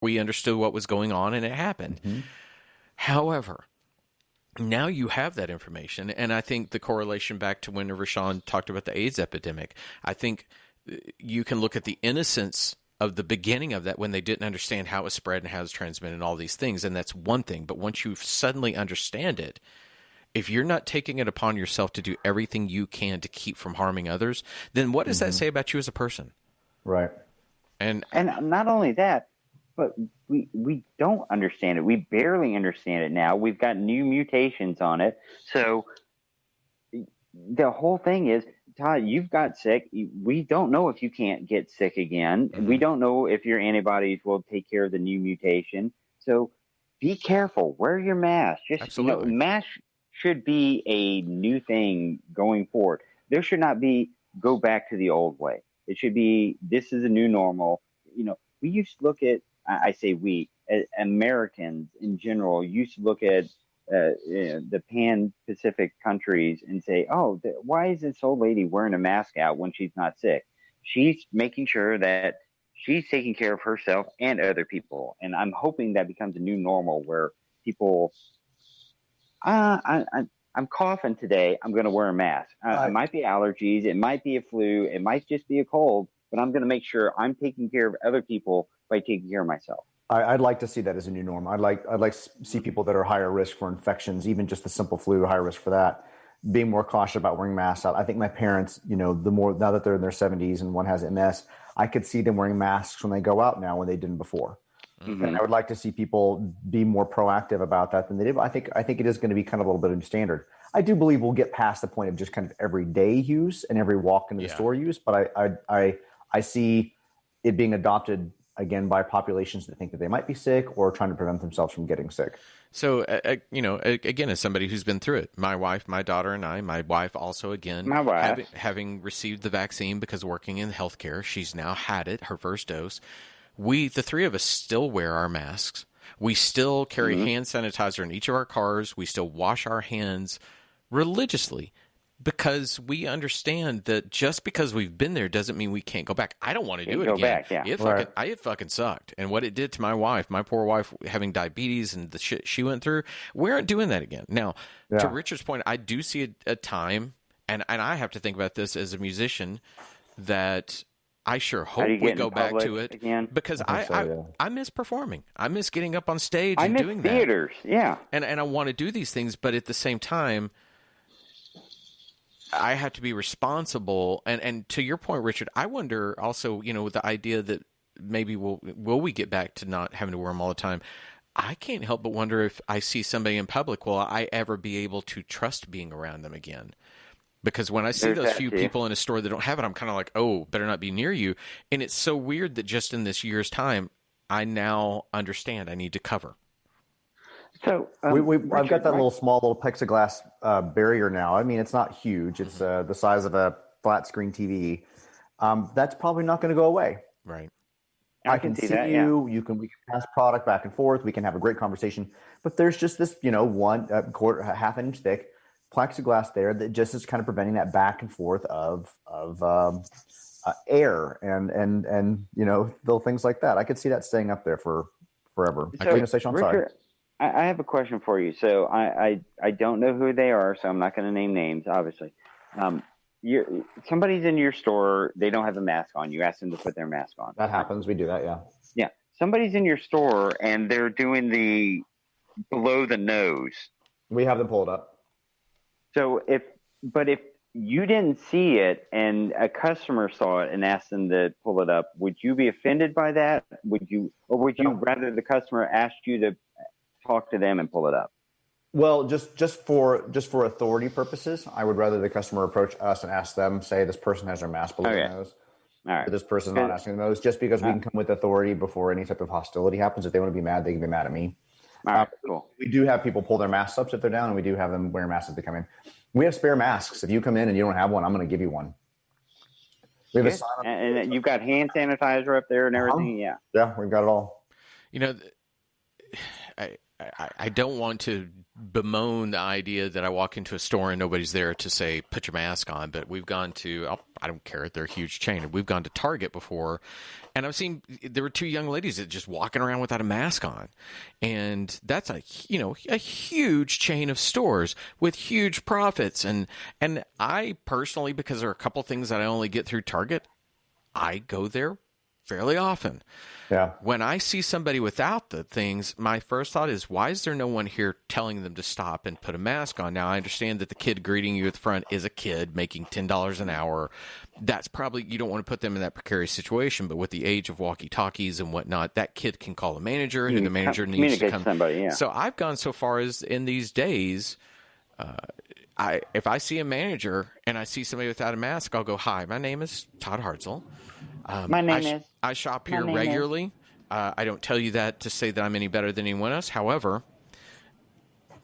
we understood what was going on and it happened. Mm-hmm. However, now you have that information, and I think the correlation back to when Rashawn talked about the AIDS epidemic, I think you can look at the innocence of the beginning of that when they didn't understand how it was spread and how it was transmitted and all these things, and that's one thing. But once you suddenly understand it, if you're not taking it upon yourself to do everything you can to keep from harming others, then what does that say about you as a person? Right. And not only that, but we don't understand it. We barely understand it now. We've got new mutations on it. So the whole thing is, Todd, you've got sick. We don't know if you can't get sick again. We don't know if your antibodies will take care of the new mutation. So be careful. Wear your mask. Absolutely. Mask should be a new thing going forward. There should not be go back to the old way. It should be, this is a new normal. We used to look at, I say we, Americans in general, used to look at the Pan-Pacific countries and say, oh, why is this old lady wearing a mask out when she's not sick? She's making sure that she's taking care of herself and other people. And I'm hoping that becomes a new normal where people, I'm coughing today, I'm going to wear a mask. It might be allergies, it might be a flu, it might just be a cold, but I'm going to make sure I'm taking care of other people by taking care of myself. I'd like to see that as a new norm. I'd like to see people that are higher risk for infections, even just the simple flu, higher risk for that, being more cautious about wearing masks out. I think my parents, now that they're in their 70s and one has MS, I could see them wearing masks when they go out now when they didn't before. Mm-hmm. And I would like to see people be more proactive about that than they did. I think it is going to be kind of a little bit of a standard. I do believe we'll get past the point of just kind of everyday use and every walk into the store use, but I see it being adopted again by populations that think that they might be sick or trying to prevent themselves from getting sick. So, again, as somebody who's been through it, my wife, my daughter, and I, my wife also, again, having received the vaccine because working in healthcare, she's now had it, her first dose. The three of us still wear our masks. We still carry hand sanitizer in each of our cars. We still wash our hands religiously, because we understand that just because we've been there doesn't mean we can't go back. I don't want to do it again. It fucking sucked. And what it did to my wife, my poor wife, having diabetes and the shit she went through, we aren't doing that again. Now, to Richard's point, I do see a time, and I have to think about this as a musician, that I sure hope we go back to it again? Because I miss performing. I miss getting up on stage and doing theaters. that. Yeah. And I want to do these things, but at the same time, I have to be responsible. And to your point, Richard, I wonder also, with the idea that maybe will we get back to not having to wear them all the time? I can't help but wonder if I see somebody in public, will I ever be able to trust being around them again? Because when I see those few people in a store that don't have it, I'm kind of like, oh, better not be near you. And it's so weird that just in this year's time, I now understand I need to cover. So I've got that little plexiglass barrier now. I mean, it's not huge. It's the size of a flat screen TV. That's probably not going to go away. Right. I can see that, you. We can pass product back and forth. We can have a great conversation. But there's just this, half an inch thick plexiglass there that just is kind of preventing that back and forth of air and little things like that. I could see that staying up there for forever. So, I'm sorry. I have a question for you. So I don't know who they are, so I'm not going to name names, obviously. Somebody's in your store, they don't have a mask on. You ask them to put their mask on. That happens. We do that, yeah. Yeah. Somebody's in your store, and they're doing the below the nose. We have them pulled up. So if you didn't see it and a customer saw it and asked them to pull it up, would you be offended by that? Would you rather the customer ask you to talk to them and pull it up? Well, just for authority purposes, I would rather the customer approach us and ask them, say this person has their mask below their nose. All right. But this person's not asking the nose, just because we can come with authority before any type of hostility happens. If they want to be mad, they can be mad at me. All right, cool. We do have people pull their masks up if they're down, and we do have them wear masks if they come in. We have spare masks. If you come in and you don't have one, I'm going to give you one. We have a sign up, and you've got hand sanitizer up there and everything. Yeah, we've got it all. I don't want to bemoan the idea that I walk into a store and nobody's there to say, put your mask on. But we've gone to, I don't care, they're a huge chain. We've gone to Target before, and I've seen, there were two young ladies that just walking around without a mask on. And that's a huge chain of stores with huge profits. And I personally, because there are a couple things that I only get through Target, I go there fairly often. Yeah. When I see somebody without the things, my first thought is, why is there no one here telling them to stop and put a mask on? Now, I understand that the kid greeting you at the front is a kid making $10 an hour. That's probably, you don't want to put them in that precarious situation, but with the age of walkie-talkies and whatnot, that kid can call a manager, and the manager needs to come. Somebody, yeah. So I've gone so far as in these days, if I see a manager and I see somebody without a mask, I'll go, hi, my name is Todd Hartzell. My name is. I shop here regularly. I don't tell you that to say that I'm any better than anyone else. However,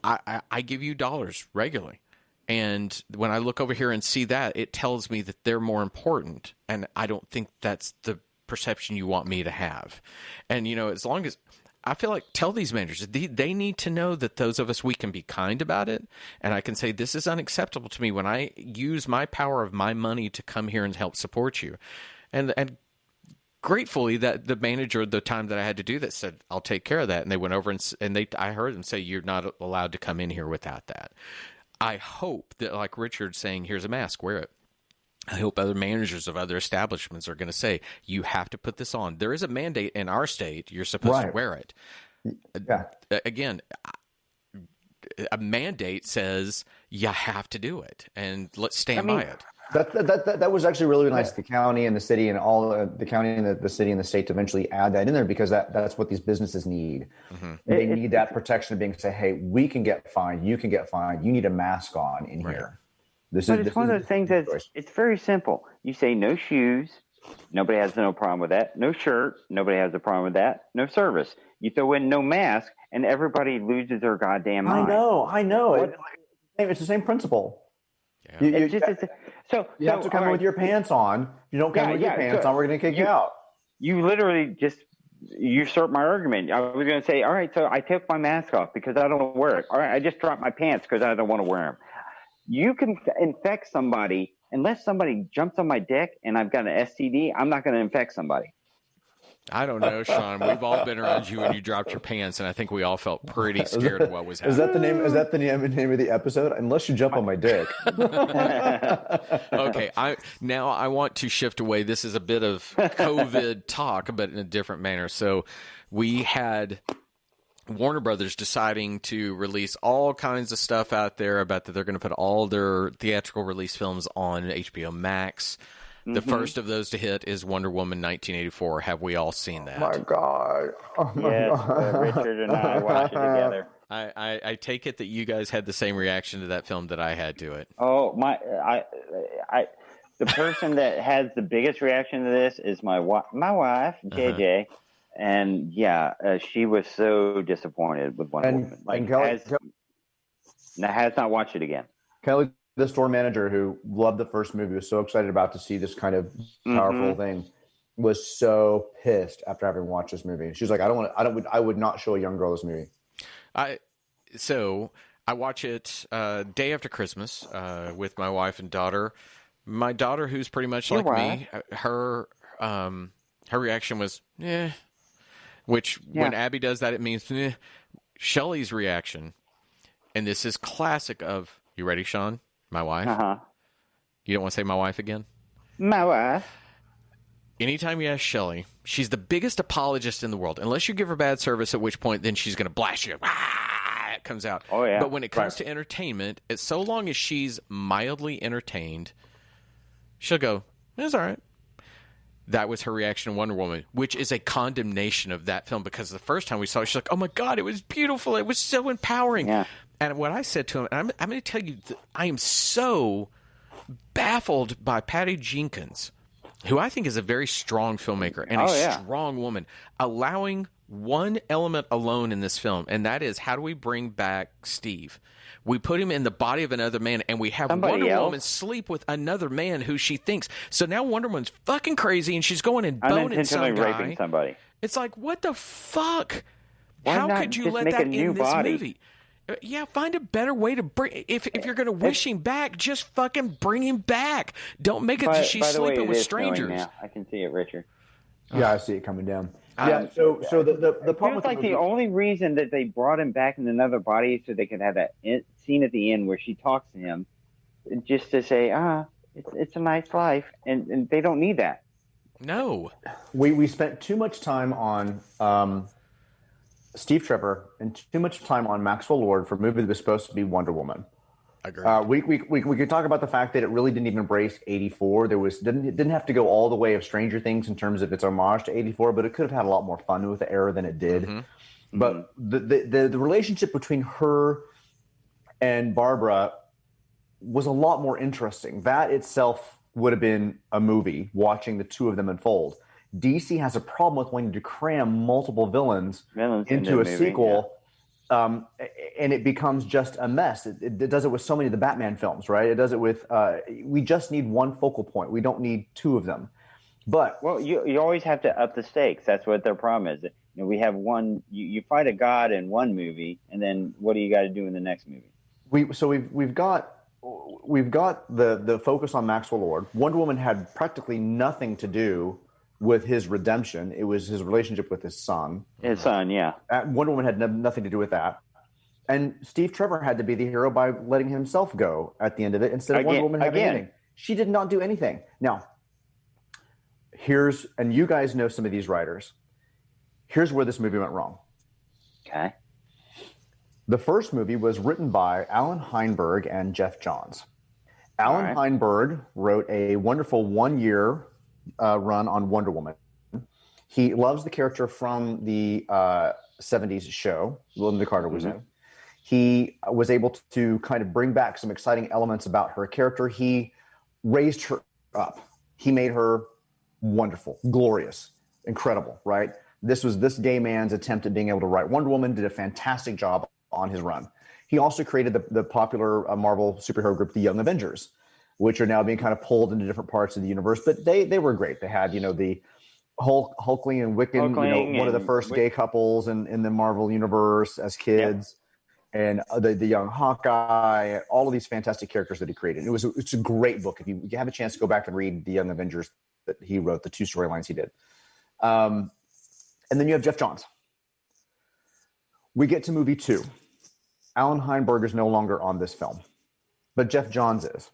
I give you dollars regularly. And when I look over here and see that, it tells me that they're more important. And I don't think that's the perception you want me to have. And, as long as I feel like, tell these managers, they need to know that those of us, we can be kind about it. And I can say, this is unacceptable to me when I use my power of my money to come here and help support you. And gratefully that the manager, the time that I had to do that, said, I'll take care of that. And they went over and I heard them say, you're not allowed to come in here without that. I hope that, like Richard's saying, here's a mask, wear it. I hope other managers of other establishments are going to say, you have to put this on. There is a mandate in our state. You're supposed to wear it. Yeah. Again, a mandate says you have to do it, and let's stand by it. That was actually really nice. The county and the city and all the county and the city and the state to eventually add that in there, because that's what these businesses need. Mm-hmm. They need that protection of being say, hey, we can get fined. You can get fined. You need a mask on in here. It's one of those things it's very simple. You say no shoes. Nobody has no problem with that. No shirt. Nobody has a problem with that. No service. You throw in no mask and everybody loses their goddamn mind. I know. It's the same principle. Yeah. So you have to come in with your pants on. If you don't come in with your pants on, we're going to kick you out. You literally just usurp my argument. I was going to say, all right, so I took my mask off because I don't wear it. All right, I just dropped my pants because I don't want to wear them. You can infect somebody unless somebody jumps on my dick and I've got an STD. I'm not going to infect somebody. I don't know, Sean. We've all been around you when you dropped your pants, and I think we all felt pretty scared of what was happening. Is that the name of the episode? Unless you jump on my dick. Okay, I want to shift away. This is a bit of COVID talk, but in a different manner. So we had Warner Brothers deciding to release all kinds of stuff out there about that they're going to put all their theatrical release films on HBO Max. The first of those to hit is Wonder Woman 1984. Have we all seen that? Oh my God. Richard and I watched it together. I take it that you guys had the same reaction to that film that I had to it. Oh, the person that has the biggest reaction to this is my wife, JJ. And she was so disappointed with Wonder Woman. Like, has not watched it again. Kelly, the store manager who loved the first movie, was so excited about to see this kind of powerful thing, was so pissed after having watched this movie. She's like, I would not show a young girl this movie. So I watch it day after Christmas with my wife and daughter. My daughter, who's pretty much like me, her reaction was, which when Abby does that, it means, Shelley's reaction, and this is classic of, you ready, Sean? My wife? You don't want to say my wife again? My wife. Anytime you ask Shelley, she's the biggest apologist in the world. Unless you give her bad service, at which point then she's going to blast you. It comes out. Oh, yeah. But when it comes to entertainment, it's so long as she's mildly entertained, she'll go, it's all right. That was her reaction to Wonder Woman, which is a condemnation of that film, because the first time we saw it, she's like, oh my God, it was beautiful. It was so empowering. Yeah. And what I said to him, and I'm going to tell you, I am so baffled by Patty Jenkins, who I think is a very strong filmmaker and strong woman, allowing one element alone in this film, and that is, how do we bring back Steve? We put him in the body of another man, and we have Wonder Woman sleep with another man who she thinks. So now Wonder Woman's fucking crazy, and she's going and boning some guy. Raping somebody. It's like, what the fuck? How could you let that in this movie? Yeah, find a better way to bring. If you're going to wish him back, just fucking bring him back. Don't make it that she's sleeping with strangers. Now. I can see it, Richard. Yeah, I see it coming down. Yeah, so the problem with like the only reason that they brought him back in another body is so they could have that scene at the end where she talks to him, just to say, it's a nice life, and they don't need that. No, we spent too much time on Steve Trevor and too much time on Maxwell Lord for a movie that was supposed to be Wonder Woman. Agreed. We could talk about the fact that it really didn't even embrace 84. Didn't have to go all the way of Stranger Things in terms of its homage to 84, but it could have had a lot more fun with the era than it did. Mm-hmm. But the relationship between her and Barbara was a lot more interesting. That itself would have been a movie, watching the two of them unfold. DC has a problem with wanting to cram multiple villains into a sequel. Yeah. And it becomes just a mess. It does it with so many of the Batman films, right? It does it with, we just need one focal point. We don't need two of them. But you always have to up the stakes. That's what their problem is. We have one, you fight a god in one movie, and then what do you got to do in the next movie? We've got the focus on Maxwell Lord. Wonder Woman had practically nothing to do with his redemption. It was his relationship with his son. His son, yeah. Wonder Woman had nothing to do with that. And Steve Trevor had to be the hero by letting himself go at the end of it instead of Wonder Woman having anything. She did not do anything. Now, and you guys know some of these writers. Here's where this movie went wrong. Okay. The first movie was written by Alan Heinberg and Jeff Johns. Alan Heinberg wrote a wonderful one-year run on Wonder Woman. He loves the character from the 70s show Linda Carter was in. He was able to kind of bring back some exciting elements about her character. He raised her up. He made her wonderful, glorious, incredible, right? This was this gay man's attempt at being able to write Wonder Woman, did a fantastic job on his run. He also created the popular Marvel superhero group, the Young Avengers, which are now being kind of pulled into different parts of the universe. But they were great. They had, the Hulkling and Wiccan, one of the first gay couples in the Marvel universe as kids, and the young Hawkeye, all of these fantastic characters that he created. It's a great book. If you have a chance to go back and read the Young Avengers that he wrote, the 2 storylines he did. And then you have Jeff Johns. We get to movie 2. Alan Heinberg is no longer on this film, but Jeff Johns is.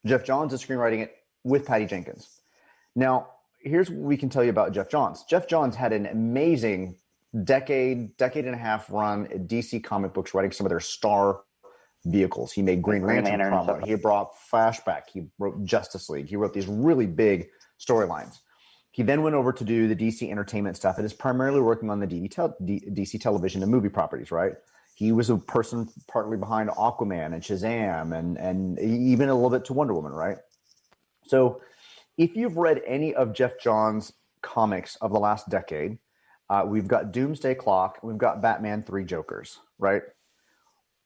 Jeff Johns is screenwriting it with Patty Jenkins. Now, here's what we can tell you about Jeff Johns. Jeff Johns had an amazing decade and a half run at DC Comic Books, writing some of their star vehicles. He made Green Lantern promo. He brought Flashback. He wrote Justice League. He wrote these really big storylines. He then went over to do the DC Entertainment stuff and is primarily working on the DC television and movie properties, right? He was a person partly behind Aquaman and Shazam and even a little bit to Wonder Woman, right? So if you've read any of Jeff Johns' comics of the last decade, we've got Doomsday Clock, we've got Batman 3 Jokers, right?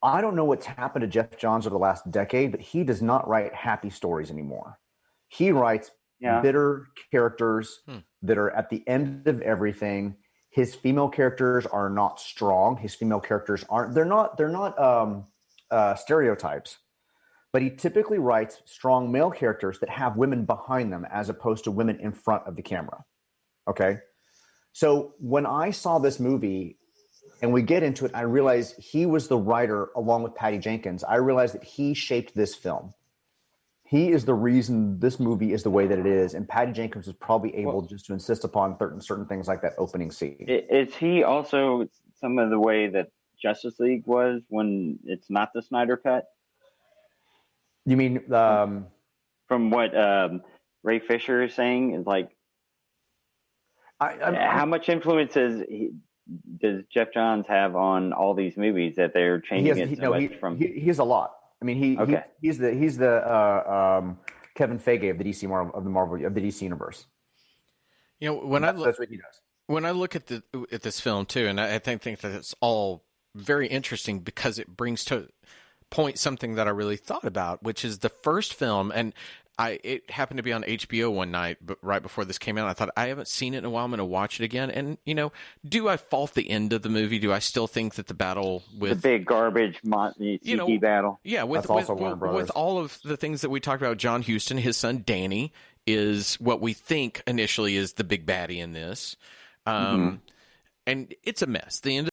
I don't know what's happened to Jeff Johns over the last decade, but he does not write happy stories anymore. He writes bitter characters that are at the end of everything. His female characters are not strong. His female characters they're not stereotypes, but he typically writes strong male characters that have women behind them as opposed to women in front of the camera. Okay. So when I saw this movie and we get into it, I realized he was the writer along with Patty Jenkins. I realized that he shaped this film. He is the reason this movie is the way that it is, and Patty Jenkins was probably able just to insist upon certain things like that opening scene. Is he also some of the way that Justice League was when it's not the Snyder Cut? You mean from what Ray Fisher is saying? Is like, how much influence does Jeff Johns have on all these movies that they're changing it so much from? He has a lot. I mean, he's the Kevin Feige of the DC DC universe. That's what he does. When I look at this film too, and I think that it's all very interesting because it brings to point something that I really thought about, which is the first film. And it happened to be on HBO one night, but right before this came out, I thought, I haven't seen it in a while. I'm going to watch it again. And, do I fault the end of the movie? Do I still think that the battle with the big garbage CG battle? Yeah, with all of the things that we talked about, John Huston, his son Danny is what we think initially is the big baddie in this. And it's a mess. The end